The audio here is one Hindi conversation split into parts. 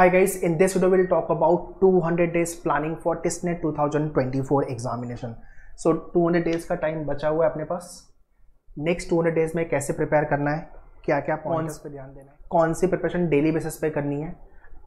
Hi guys, in this video we'll talk about 200 days planning for TISSNET 2024 examination. So 200 days का टाइम बचा हुआ है अपने पास. नेक्स्ट 200 डेज में कैसे प्रिपेयर करना है, क्या क्या पॉइंट्स पे ध्यान देना है, कौन सी प्रिपरेशन डेली बेसिस पे करनी है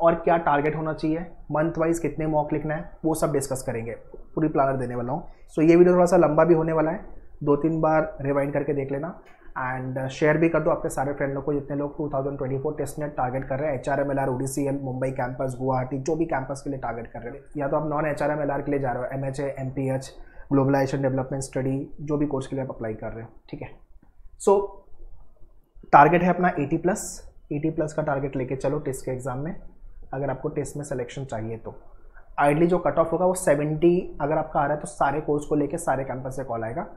और क्या टारगेट होना चाहिए, मंथ वाइज कितने मॉक लिखना है, वो सब डिस्कस करेंगे. पूरी प्लानर देने वाला हूँ. सो ये वीडियो थोड़ा सा लंबा भी होने वाला है, 2-3 बार रिवाइंड करके देख लेना एंड शेयर भी कर दो आपके सारे फ्रेंड लोग को जितने लोग 2024 टेस्टनेट टारगेट कर रहे हैं. HRMLR, ODCL, Mumbai campus, Guwahati, जो भी कैंपस के लिए टारगेट कर रहे हैं, या तो आप नॉन HRMLR के लिए जा रहे हो, MHA, MPH, globalisation development study, जो भी कोर्स के लिए आप अप्लाई कर रहे हो. ठीक है. सो टारगेट है अपना 80+ का टारगेट लेके चलो टेस्ट के एग्जाम में. अगर आपको टेस्ट में सिलेक्शन चाहिए तो आइडली जो कट ऑफ होगा वो 70 अगर आपका आ रहा है तो सारे कोर्स को लेके सारे कैंपस से कॉल आएगा.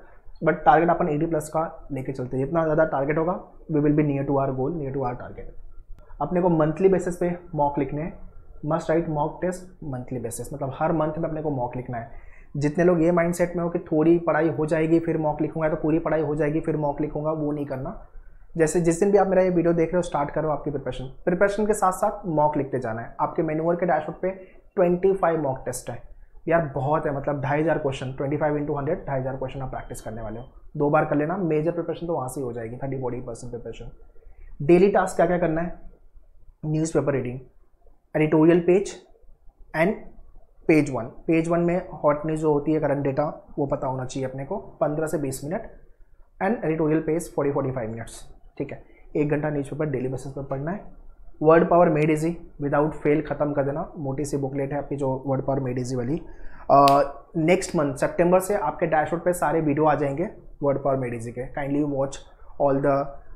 बट टारगेट अपन 80+ का लेके चलते हैं. जितना ज़्यादा टारगेट होगा we will be near to our goal, near to our target. अपने को मंथली बेसिस पे मॉक लिखने हैं. Must write mock test monthly basis, मतलब हर मंथ में अपने को मॉक लिखना है. जितने लोग ये माइंडसेट में हो कि थोड़ी पढ़ाई हो जाएगी फिर मॉक लिखूंगा, तो पूरी पढ़ाई हो जाएगी फिर मॉक लिखूंगा, वो नहीं करना. जैसे जिस दिन भी आप मेरा ये वीडियो देख रहे हो स्टार्ट करो आपकी प्रिपरेशन के साथ साथ मॉक लिखते जाना है. आपके मेन्यूअर के डैशबोर्ड पे 25 मॉक टेस्ट है यार, बहुत है. मतलब 2500 क्वेश्चन, 25 × 100 2500 क्वेश्चन आप प्रैक्टिस करने वाले हो. 2 बार कर लेना. मेजर प्रिपरेशन तो वहाँ से ही हो जाएगी, 30-40% प्रिपरेशन. डेली टास्क क्या क्या करना है? Newspaper reading, editorial page and page 1. Page 1 में हॉट न्यूज़ जो होती है, करंट डेटा, वो पता होना चाहिए अपने को. 15 से 20 minute and editorial page 40-45 minutes. ठीक है. 1 घंटा न्यूज़पेपर डेली बेसिस पर पढ़ना है. Word power made easy without fail खत्म कर देना. मोटी सी बुकलेट है आपकी जो वर्ड पावर मेड इजी वाली. नेक्स्ट मंथ सितंबर से आपके डैशबोर्ड पे सारे वीडियो आ जाएंगे वर्ड पावर मेड इजी के. Kindly watch all the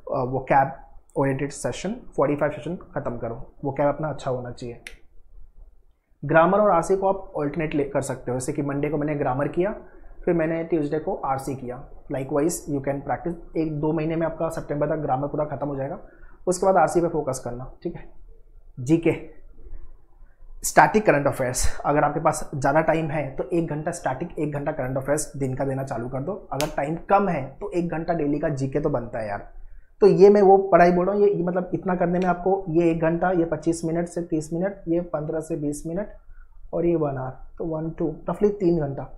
vocab oriented session. 45 session खत्म करो. वोकैब अपना अच्छा होना चाहिए. ग्रामर और आरसी को आप ऑल्टरनेट कर सकते हो. जैसे कि मंडे को मैंने ग्रामर किया, फिर मैंने ट्यूसडे को आरसी किया. Likewise you can practice. 1-2 महीने में आपका सितंबर तक ग्रामर पूरा खत्म हो जाएगा. उसके बाद आरसी पे फोकस करना. ठीक है. GK, static current affairs. अगर आपके पास ज़्यादा टाइम है तो 1 घंटा स्टैटिक, 1 घंटा करंट अफेयर्स दिन का देना चालू कर दो. अगर टाइम कम है तो 1 घंटा डेली का जीके तो बनता है यार. तो ये मैं वो पढ़ाई बोल रहा हूँ, ये मतलब इतना करने में आपको ये 1 घंटा, ये 25 मिनट से 30 मिनट, ये 15 से 20 मिनट और ये 1 आवर, तो 1-2 रफली 3 घंटा.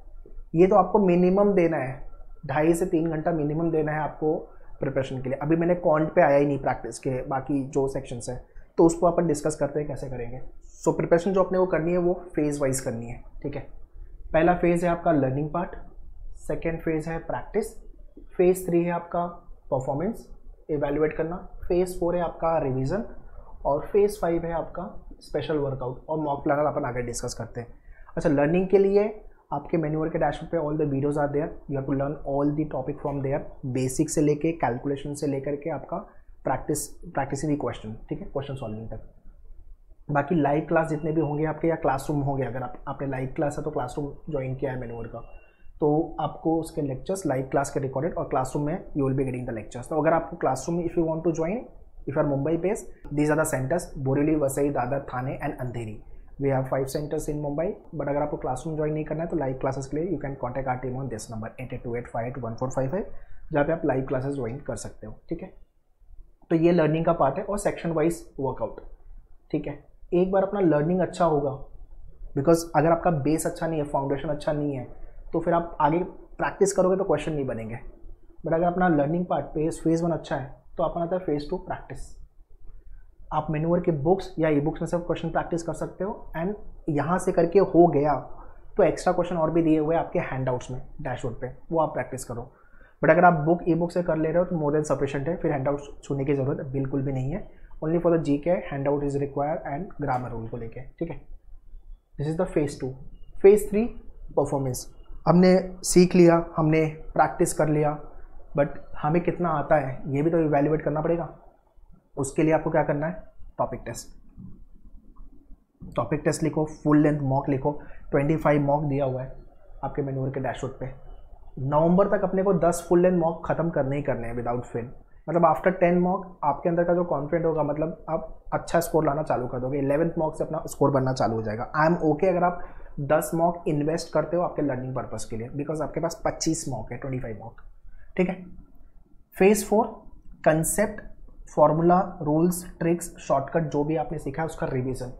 ये तो आपको मिनिमम देना है. 2.5 से 3 घंटा मिनिमम देना है आपको प्रिपरेशन के लिए. अभी मैंने कॉन्ट पे आया ही नहीं प्रैक्टिस के, बाकी जो सेक्शंस है तो उसको अपन डिस्कस करते हैं कैसे करेंगे. सो प्रिपरेशन जो अपने को करनी है वो फेज़ वाइज करनी है. ठीक है. पहला फेज़ है आपका लर्निंग पार्ट, सेकेंड फेज़ है प्रैक्टिस, फेज़ 3 है आपका परफॉर्मेंस इवेल्युएट करना, फेज़ 4 है आपका रिवीजन और फेज़ 5 है आपका स्पेशल वर्कआउट और मॉक प्लानर अपन आगे डिस्कस करते हैं. अच्छा, लर्निंग के लिए आपके मेन्यूअर के डैशबोर्ड पे all the videos are there. You have to learn all the topic from there. Basic से लेके कैलकुलेशन से लेकर के आपका प्रैक्टिस दी क्वेश्चन. ठीक है, क्वेश्चन सॉल्विंग तक. बाकी लाइव क्लास जितने भी होंगे आपके या क्लासरूम होंगे, अगर आपने लाइव क्लास है तो क्लासरूम ज्वाइन किया है मेन्यूअर का, तो आपको उसके लेक्चर्स लाइव क्लास के रिकॉर्डेड और क्लासरूम में you will be getting the lectures. तो अगर आपको क्लासरूम में if you want to join, if are Mumbai based, these are the centres: Borivali, Vasai, Dadar, Thane and Andheri. We have 5 centres in Mumbai. But अगर आपको क्लासरूम ज्वाइन नहीं करना है तो लाइव क्लासेस के लिए you can contact our team on this number 8828581455, जहाँ पे आप लाइव क्लासेस ज्वाइन कर सकते हो. ठीक है. तो ये लर्निंग का पार्ट है और सेक्शन वाइज वर्कआउट. ठीक है. एक बार अपना लर्निंग अच्छा होगा, बिकॉज अगर आपका बेस अच्छा नहीं है, फाउंडेशन अच्छा नहीं है, तो फिर आप आगे प्रैक्टिस करोगे तो क्वेश्चन नहीं बनेंगे. बट अगर अपना लर्निंग पार्ट फेज़ 1 अच्छा है तो अपना आता है फेज़ 2 प्रैक्टिस. आप मेन्यूअर के बुक्स या ई बुक्स में से क्वेश्चन प्रैक्टिस कर सकते हो एंड यहाँ से करके हो गया तो एक्स्ट्रा क्वेश्चन और भी दिए हुए आपके हैंडआउट्स में डैशबोर्ड पे, वो आप प्रैक्टिस करो. बट अगर आप बुक ई बुक से कर ले रहे हो तो मोर देन सफिशिएंट है. फिर हैंडआउट छूने की जरूरत बिल्कुल भी नहीं है. Only for the GK handout is required and grammar rule को लेके. ठीक है. This is the phase 2. Phase 3 performance. हमने सीख लिया, हमने प्रैक्टिस कर लिया, बट हमें कितना आता है ये भी तो इवैल्यूएट करना पड़ेगा. उसके लिए आपको क्या करना है? Topic test. टॉपिक टेस्ट लिखो, फुल लेंथ मॉक लिखो. 25 मॉक दिया हुआ है आपके मेन्यूअर के डैशबोर्ड पे. नवंबर तक अपने को 10 फुल लेंथ मॉक खत्म करने ही करने हैं विदाउट फेल. मतलब आफ्टर 10 मॉक आपके अंदर का जो कॉन्फिडेंट होगा, मतलब आप अच्छा स्कोर लाना चालू कर दोगे. 11th मॉक से अपना स्कोर बनना चालू हो जाएगा. आई एम ओके अगर आप 10 मॉक इन्वेस्ट करते हो आपके लर्निंग पर्पज़ के लिए, बिकॉज आपके पास 25 मॉक है, 25 मॉक. ठीक है. Phase 4 concept, formula, rules, tricks, shortcut जो भी आपने सीखा है उसका रिवीजन.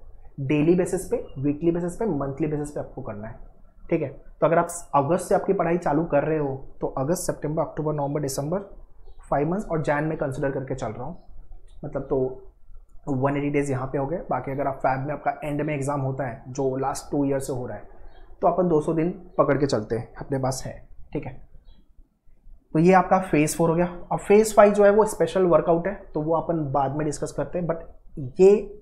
डेली बेसिस पे, वीकली बेसिस पे, मंथली बेसिस पे आपको करना है, ठीक है। तो अगर आप अगस्त से आपकी पढ़ाई चालू कर रहे हो तो अगस्त, सितंबर, अक्टूबर, नवंबर, दिसंबर 5 मंथ्स और जैन में कंसिडर करके चल रहा हूँ, मतलब तो 180 डेज यहाँ पे हो गए। बाकी अगर आप फैब में आपका एंड में एग्जाम होता है जो लास्ट 2 ईयर से हो रहा है तो अपन 200 दिन पकड़ के चलते हैं, अपने पास है, ठीक है। तो ये आपका फेज 4 हो गया। अब फेज 5 जो है वो स्पेशल वर्कआउट है, तो वो अपन बाद में डिस्कस करते हैं, बट ये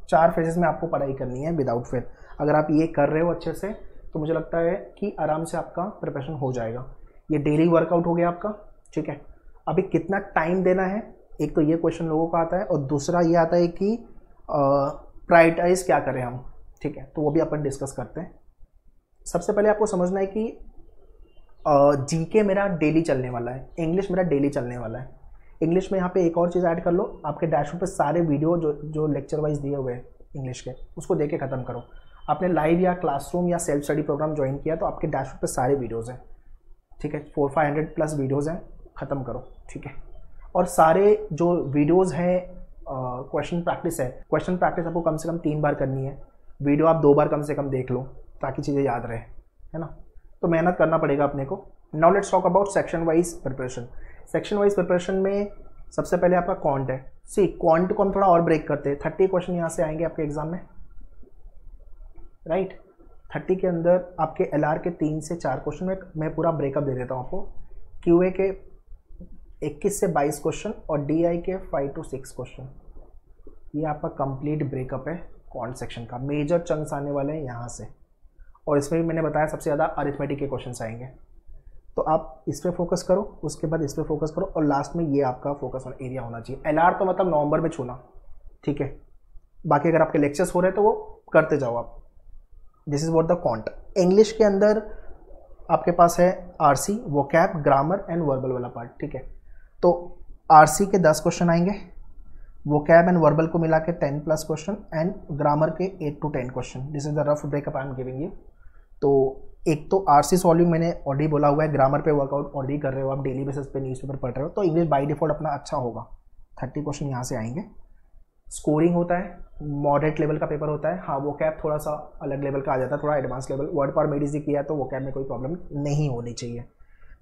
4 फेजेस में आपको पढ़ाई करनी है विदाउट फेल। अगर आप ये कर रहे हो अच्छे से तो मुझे लगता है कि आराम से आपका प्रिपरेशन हो जाएगा। ये डेली वर्कआउट हो गया आपका, ठीक है। अभी कितना टाइम देना है, एक तो ये क्वेश्चन लोगों का आता है, और दूसरा ये आता है कि प्रायोरिटाइज क्या करें हम, ठीक है। तो वो भी अपन डिस्कस करते हैं। सबसे पहले आपको समझना है कि जीके मेरा डेली चलने वाला है, इंग्लिश मेरा डेली चलने वाला है। इंग्लिश में यहाँ पे एक और चीज़ ऐड कर लो, आपके डैशबोर्ड पे सारे वीडियो जो लेक्चर वाइज दिए हुए हैं इंग्लिश के, उसको देख के ख़त्म करो। आपने लाइव या क्लासरूम या सेल्फ स्टडी प्रोग्राम ज्वाइन किया तो आपके डैशबोर्ड पे सारे वीडियोज़ हैं, ठीक है। 400-500 प्लस वीडियोज़ हैं, ख़त्म करो, ठीक है। और सारे जो वीडियोज़ हैं क्वेश्चन प्रैक्टिस है, क्वेश्चन प्रैक्टिस आपको कम से कम 3 बार करनी है, वीडियो आप 2 बार कम से कम देख लो ताकि चीज़ें याद रहे, है ना। तो मेहनत करना पड़ेगा अपने को। Now let's talk about section wise preparation. Section wise preparation में सबसे पहले आपका क्वांट है। सी क्वांट को हम थोड़ा और ब्रेक करते हैं। 30 क्वेश्चन यहाँ से आएंगे आपके एग्जाम में, राइट। 30 के अंदर आपके एलआर के 3 से 4 क्वेश्चन में मैं पूरा ब्रेकअप दे देता हूँ आपको। क्यूए के 21 से 22 क्वेश्चन और डीआई के 5 to 6 क्वेश्चन। ये आपका कंप्लीट ब्रेकअप है क्वांट सेक्शन का। मेजर चंक्स आने वाले हैं यहाँ से, और इसमें भी मैंने बताया सबसे ज़्यादा अरिथमेटिक के क्वेश्चन आएंगे। तो आप इस पर फोकस करो, उसके बाद इस पर फोकस करो, और लास्ट में ये आपका फोकस एरिया होना चाहिए। एलआर तो मतलब नवंबर में छूना, ठीक है। बाकी अगर आपके लेक्चर्स हो रहे हैं तो वो करते जाओ आप। This is what the quant. English के अंदर आपके पास है RC, vocab, grammar and verbal वाला पार्ट, ठीक है। तो आरसी के 10 क्वेश्चन आएंगे, वोकैब एंड वर्बल को मिला के 10+ क्वेश्चन, एंड ग्रामर के 8 to 10 question. This is the rough breakup I am giving you. तो एक तो आरसी सॉल्विंग मैंने ऑलरेडी बोला हुआ है, ग्रामर पे वर्कआउट ऑलरेडी कर रहे हो आप, डेली बेसिस पे न्यूज़पेपर पढ़ रहे हो, तो इंग्लिश बाय डिफॉल्ट अपना अच्छा होगा। 30 क्वेश्चन यहाँ से आएंगे। स्कोरिंग होता है, मॉडरेट लेवल का पेपर होता है। हाँ, वो कैब थोड़ा सा अलग लेवल का आ जाता है, थोड़ा advance level. Word power Medici किया है तो वो कैब में कोई प्रॉब्लम नहीं होनी चाहिए।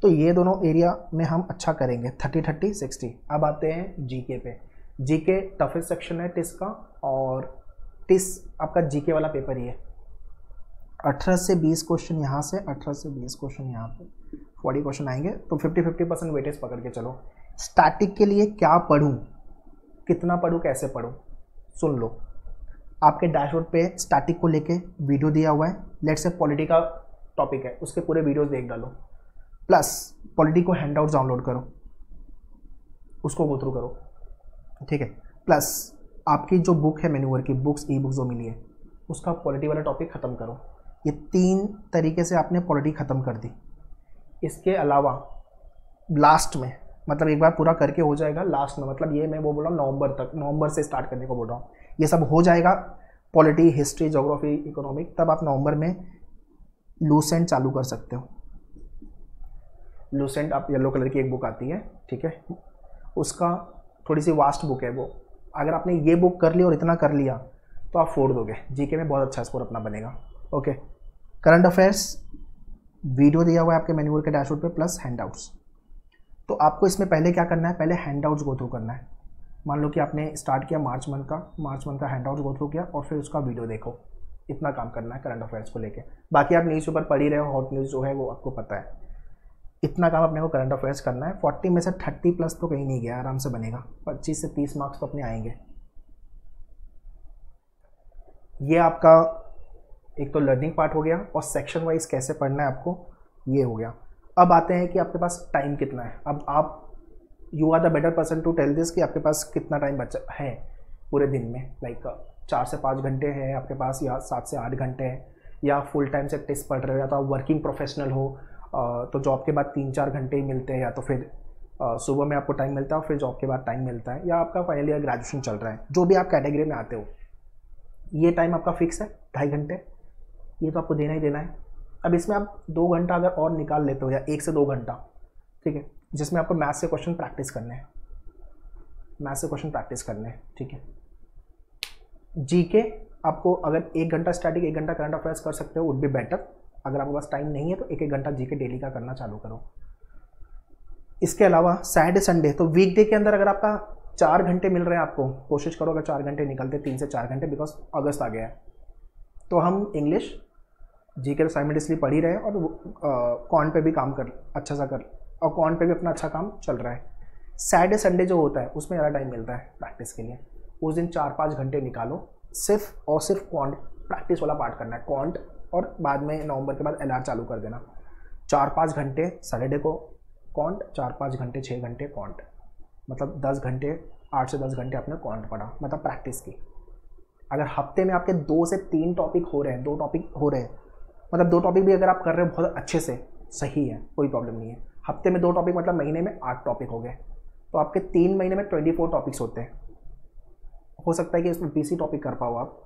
तो ये दोनों एरिया में हम अच्छा करेंगे। 30, 60। अब आते हैं जीके पे। जीके टफेस्ट सेक्शन है टिस का, और टिस आपका जीके वाला पेपर ही है। 18 से 20 क्वेश्चन यहाँ से, 18 से 20 क्वेश्चन यहाँ पे, 40 क्वेश्चन आएंगे। तो 50% वेटेज पकड़ के चलो। स्टैटिक के लिए क्या पढ़ूँ, कितना पढ़ूँ, कैसे पढ़ूँ, सुन लो। आपके डैशबोर्ड पे स्टैटिक को लेके वीडियो दिया हुआ है। लेट्स से पॉलिटी का टॉपिक है, उसके पूरे वीडियोस देख डालो, प्लस पॉलिटी को हैंडआउट्स डाउनलोड करो, उसको गो थ्रू करो, ठीक है। प्लस आपकी जो बुक है मैन्यूअर की बुक्स, ई बुक्स जो मिली है, उसका पॉलिटी वाला टॉपिक ख़त्म करो। ये 3 तरीके से आपने पॉलिटी ख़त्म कर दी। इसके अलावा लास्ट में, मतलब एक बार पूरा करके हो जाएगा, लास्ट में मतलब ये मैं वो बोल रहा हूँ नवंबर तक, नवंबर से स्टार्ट करने को बोल रहा हूँ। ये सब हो जाएगा, पॉलिटी, हिस्ट्री, ज्योग्राफी, इकोनॉमिक, तब आप नवंबर में लूसेंट चालू कर सकते हो। लूसेंट आप येलो कलर की एक बुक आती है, ठीक है, उसका थोड़ी सी वास्ट बुक है वो। अगर आपने ये बुक कर ली और इतना कर लिया तो आप फोड़ दोगे, जीके में बहुत अच्छा स्कोर अपना बनेगा। ओके, करंट अफेयर्स वीडियो दिया हुआ है आपके मैन्यूअल के डैशबोर्ड पे, प्लस हैंडआउट्स। तो आपको इसमें पहले क्या करना है, पहले हैंडआउट्स गो थ्रू करना है। मान लो कि आपने स्टार्ट किया मार्च मंथ का हैंडआउट्स गो थ्रू किया और फिर उसका वीडियो देखो। इतना काम करना है करंट अफेयर्स को लेके। बाकी आप न्यूज़पेपर पढ़ ही रहे हो, हॉट न्यूज़ जो है वो आपको पता है। इतना काम अपने को करंट अफेयर्स करना है। 40 में से 30+ तो कहीं नहीं गया, आराम से बनेगा। 25 से 30 मार्क्स तो अपने आएंगे। ये आपका एक तो लर्निंग पार्ट हो गया, और सेक्शन वाइज कैसे पढ़ना है आपको, ये हो गया। अब आते हैं कि आपके पास टाइम कितना है। अब आप you are the better person to tell this कि आपके पास कितना टाइम बचा है पूरे दिन में। लाइक 4 से 5 घंटे है आपके पास, या 7 से 8 घंटे है, या फुल टाइम से टेस्ट पढ़ रहे हो, या तो आप वर्किंग प्रोफेशनल हो तो जॉब के बाद 3-4 घंटे ही मिलते हैं, या तो फिर सुबह में आपको टाइम मिलता है और फिर जॉब के बाद टाइम मिलता है, या आपका फाइनल ईयर ग्रेजुएशन चल रहा है, जो भी आप कैटेगरी में आते हो, ये टाइम आपका फिक्स है 2.5 घंटे। ये तो आपको देना ही देना है। अब इसमें आप 2 घंटा अगर और निकाल लेते हो, या 1 से 2 घंटा, ठीक है, जिसमें आपको मैथ्स से क्वेश्चन प्रैक्टिस करने हैं, ठीक है। जीके आपको अगर 1 घंटा स्टैटिक 1 घंटा करंट अफेयर्स कर सकते हो वुड बी बेटर। अगर आपके पास टाइम नहीं है तो 1-1 घंटा जीके डेली का करना चालू करो। इसके अलावा सैटरडे संडे, तो वीकडे के अंदर अगर आपका 4 घंटे मिल रहे हैं आपको, कोशिश करो अगर 4 घंटे निकलते, 3 से 4 घंटे, बिकॉज अगस्त आ गया है, तो हम इंग्लिश जीके तो साइमल्टेनियसली पढ़ ही रहे हैं और कॉन पे भी काम कर अच्छा सा कर, और कॉन पे भी अपना अच्छा काम चल रहा है। सैटरडे संडे जो होता है उसमें ज़्यादा टाइम मिलता है प्रैक्टिस के लिए। उस दिन 4-5 घंटे निकालो सिर्फ और सिर्फ कॉन्ट प्रैक्टिस वाला पार्ट करना है, कॉन्ट, और बाद में नवंबर के बाद एलआर चालू कर देना। 4-5 घंटे सैटरडे को कॉन्ट, 4-5 घंटे 6 घंटे कॉन्ट, मतलब 10 घंटे, 8 से 10 घंटे आपने कॉन्ट पढ़ा, मतलब प्रैक्टिस की। अगर हफ्ते में आपके 2 से 3 टॉपिक हो रहे हैं, 2 टॉपिक हो रहे हैं, मतलब 2 टॉपिक भी अगर आप कर रहे हो बहुत अच्छे से, सही है, कोई प्रॉब्लम नहीं है। हफ्ते में 2 टॉपिक मतलब महीने में 8 टॉपिक हो गए, तो आपके 3 महीने में 24 टॉपिक्स होते हैं। हो सकता है कि इसमें 20 ही टॉपिक कर पाओ आप,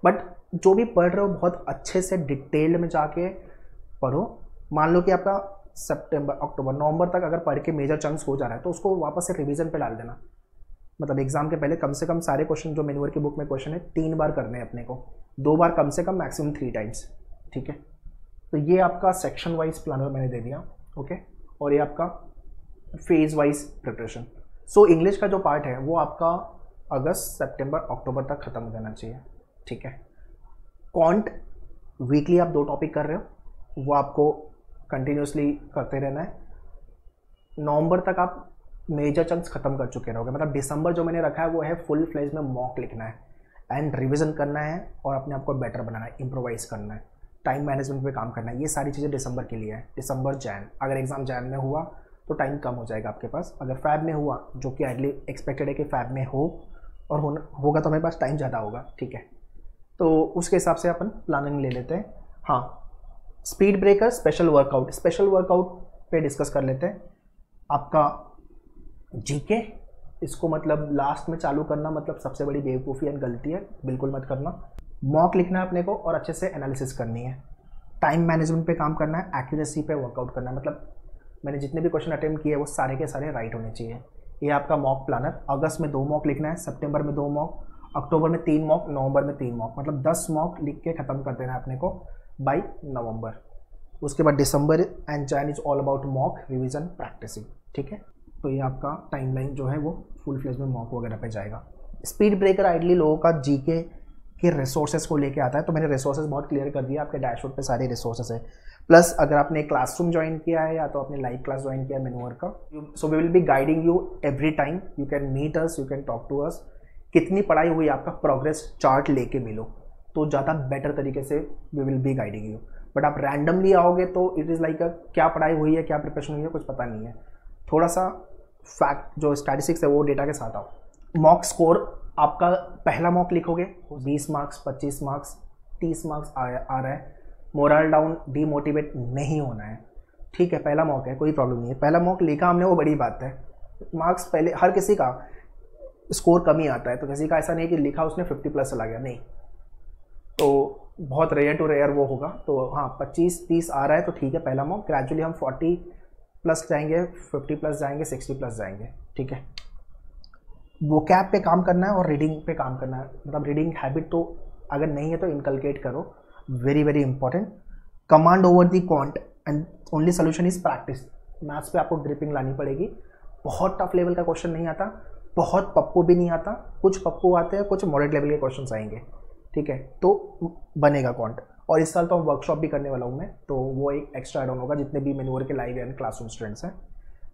बट जो भी पढ़ रहे हो बहुत अच्छे से डिटेल्ड में जाके पढ़ो। मान लो कि आपका सितंबर, अक्टूबर, नवंबर तक अगर पढ़ के मेजर चंक्स हो जा रहा है तो उसको वापस से रिवीजन पे डाल देना। मतलब एग्जाम के पहले कम से कम सारे क्वेश्चन जो मैन्युअल की बुक में क्वेश्चन है 3 बार करने हैं अपने को, 2 बार कम से कम, मैक्सिमम 3 टाइम्स, ठीक है। तो ये आपका सेक्शन वाइज प्लानर मैंने दे दिया, ओके, और ये आपका phase wise preparation. So English का जो पार्ट है वो आपका अगस्त, सितंबर, अक्टूबर तक खत्म हो जाना चाहिए, ठीक है। कॉन्ट वीकली आप 2 टॉपिक कर रहे हो, वो आपको कंटिन्यूसली करते रहना है। नवंबर तक आप मेजर चंक्स खत्म कर चुके रहोगे, मतलब दिसंबर जो मैंने रखा है वो है फुल फ्लेज में मॉक लिखना है एंड रिवीजन करना है और अपने आप को बेटर बनाना है, इम्प्रोवाइज करना है, टाइम मैनेजमेंट पे काम करना है। ये सारी चीज़ें दिसंबर के लिए है। दिसंबर, जैन, अगर एग्जाम जैन में हुआ तो टाइम कम हो जाएगा आपके पास। अगर फैब में हुआ, जो कि आइडली एक्सपेक्टेड है कि फैब में हो और होगा तो हमारे पास टाइम ज़्यादा होगा, ठीक है। तो उसके हिसाब से अपन प्लानिंग ले लेते हैं। हाँ, स्पीड ब्रेकर, स्पेशल वर्कआउट पे डिस्कस कर लेते हैं। आपका जीके, इसको मतलब लास्ट में चालू करना मतलब सबसे बड़ी बेवकूफ़ी एंड गलती है, बिल्कुल मत करना। मॉक लिखना है अपने को और अच्छे से एनालिसिस करनी है। टाइम मैनेजमेंट पे काम करना है, एक्यूरेसी पे वर्कआउट करना है, मतलब मैंने जितने भी क्वेश्चन अटेम्प्ट किए वो सारे के सारे राइट होने चाहिए। ये आपका मॉक प्लानर। अगस्त में 2 मॉक लिखना है, सितंबर में 2 मॉक, अक्टूबर में 3 मॉक, नवंबर में 3 मॉक, मतलब 10 मॉक लिख के ख़त्म कर देना है अपने को बाय नवंबर। उसके बाद December and Jan is all about mock revision practising, ठीक है। तो ये आपका टाइमलाइन जो है वो फुल फ्लेज में मॉक वगैरह पे जाएगा। स्पीड ब्रेकर आइडली लोगों का जीके के रिसोर्सेज को लेके आता है, तो मैंने रिसोर्सेज बहुत क्लियर कर दिया, आपके डैशबोर्ड पे सारे रिसोर्सेज है। प्लस अगर आपने क्लासरूम ज्वाइन किया है या तो आपने लाइव क्लास ज्वाइन किया है मैन्युअल का, so we will be guiding you every time. You can meet us, you can talk to us. कितनी पढ़ाई हुई आपका प्रोग्रेस चार्ट लेके मिलो तो ज़्यादा बेटर तरीके से we will be guiding you. But आप रैंडमली आओगे तो इट इज़ लाइक क्या पढ़ाई हुई है, क्या प्रिपरेशन हुई है, कुछ पता नहीं है। थोड़ा सा फैक्ट जो स्टैटिस्टिक्स है वो डेटा के साथ आओ। मॉक स्कोर, आपका पहला मॉक लिखोगे 20 मार्क्स, 25 मार्क्स, 30 मार्क्स आ रहा है। मोरल डाउन, डीमोटिवेट नहीं होना है, ठीक है। पहला मॉक है, कोई प्रॉब्लम नहीं है। पहला मॉक लिखा हमने वो बड़ी बात है। मार्क्स पहले, हर किसी का स्कोर कम ही आता है, तो किसी का ऐसा नहीं कि लिखा उसने 50+ चला गया, नहीं। तो बहुत रेयर टू रेयर वो होगा। तो हाँ, 25-30 आ रहा है तो ठीक है पहला मॉक। ग्रेजुअली हम 40+ जाएंगे, 50+ जाएंगे, 60+ जाएंगे, ठीक है। वो कैप पे काम करना है और रीडिंग पे काम करना है, मतलब रीडिंग हैबिट तो अगर नहीं है तो इनकलकेट करो, very very important. Command over the can't and only solution is practice. Maths पे आपको ग्रिपिंग लानी पड़ेगी। बहुत टफ लेवल का क्वेश्चन नहीं आता, बहुत पप्पू भी नहीं आता, कुछ पप्पू आते हैं, कुछ मॉडरेट लेवल के क्वेश्चन आएंगे, ठीक है। तो बनेगा कॉन्ट। और इस साल तो हम वर्कशॉप भी करने वाला हूँ मैं, तो वो एक एक्स्ट्रा एड ऑन होगा जितने भी मैन्युअल के लाइव एंड क्लासरूम स्टूडेंट्स हैं,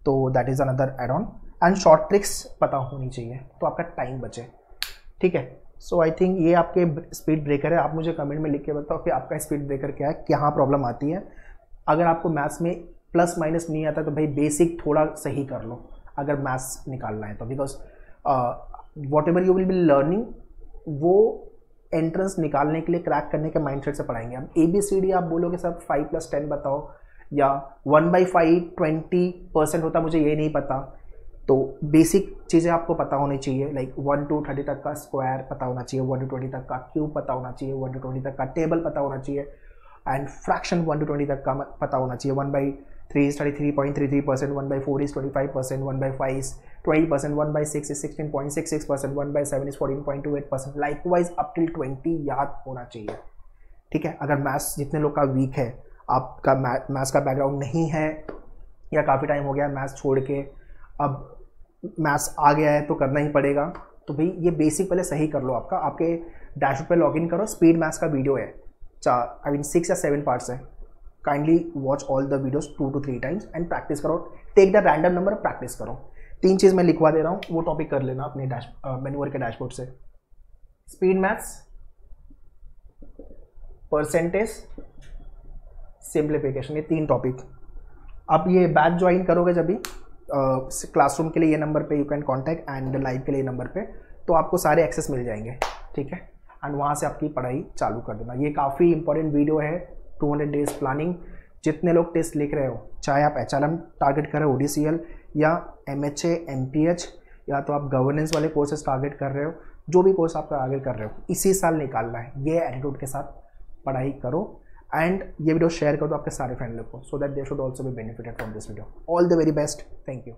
तो that is another add on. And short tricks पता होनी चाहिए तो आपका टाइम बचे, ठीक है। सो आई थिंक ये आपके स्पीड ब्रेकर है। आप मुझे कमेंट में लिख के बताओ कि आपका स्पीड ब्रेकर क्या है, कहाँ प्रॉब्लम आती है। अगर आपको मैथ्स में प्लस माइनस नहीं आता तो भाई बेसिक थोड़ा सही कर लो अगर मैथ्स निकालना है तो, because what ever you will be learning वो एंट्रेंस निकालने के लिए, क्रैक करने के माइंडसेट से पढ़ाएंगे। अब ABCD आप बोलोगे सर 5+10 बताओ, या 1/5 20% होता, मुझे ये नहीं पता। तो बेसिक चीज़ें आपको पता होनी चाहिए, लाइक 1 to 30 तक का स्क्वायर पता होना चाहिए, 1 to 20 तक का क्यूब पता होना चाहिए, 1 to 20 तक का टेबल पता होना चाहिए, एंड फ्रैक्शन 1 to 20 तक का पता होना चाहिए, 1/6 3 is 33.33%, 1/4 is 25%, 1/5 is 20%, 1/6 is 16.66%, 1/7 is 14.28%. Likewise up till 20 याद होना चाहिए, ठीक है। अगर मैथ्स जितने लोग का वीक है, आपका मैथ्स का बैकग्राउंड नहीं है या काफ़ी टाइम हो गया मैथ्स छोड़ के, अब मैथ्स आ गया है तो करना ही पड़ेगा, तो भाई ये बेसिक पहले सही कर लो। आपके डैशबोर्ड पे लॉगिन करो, स्पीड मैथ्स का वीडियो है, 6 या 7 पार्ट्स है। Kindly watch all the videos 2 to 3 times and practice करो। Take the random number, practice करो। 3 चीज़ मैं लिखवा दे रहा हूँ, वो टॉपिक कर लेना अपने मेन्यूअर के डैशबोर्ड से। स्पीड मैथ्स, परसेंटेज, सिंप्लीफिकेशन, ये 3 टॉपिक। आप ये बैच ज्वाइन करोगे जब भी क्लासरूम के लिए ये नंबर पे you can contact, and live के लिए नंबर पे, तो आपको सारे एक्सेस मिल जाएंगे, ठीक है। एंड वहाँ से आपकी पढ़ाई चालू कर देना। ये काफ़ी इंपॉर्टेंट वीडियो है, 200 डेज प्लानिंग। जितने लोग टेस्ट लिख रहे हो, चाहे आप HRM टारगेट कर रहे हो, ODCL या MHA, MPH, या तो आप गवर्नेंस वाले कोर्सेज टारगेट कर रहे हो, जो भी कोर्स आप आगे कर रहे हो, इसी साल निकालना है। ये एटीट्यूड के साथ पढ़ाई करो, एंड ये वीडियो शेयर कर दो आपके सारे फ्रेंड लोग को, so that they should also be benefited from this video. All the very best, thank you.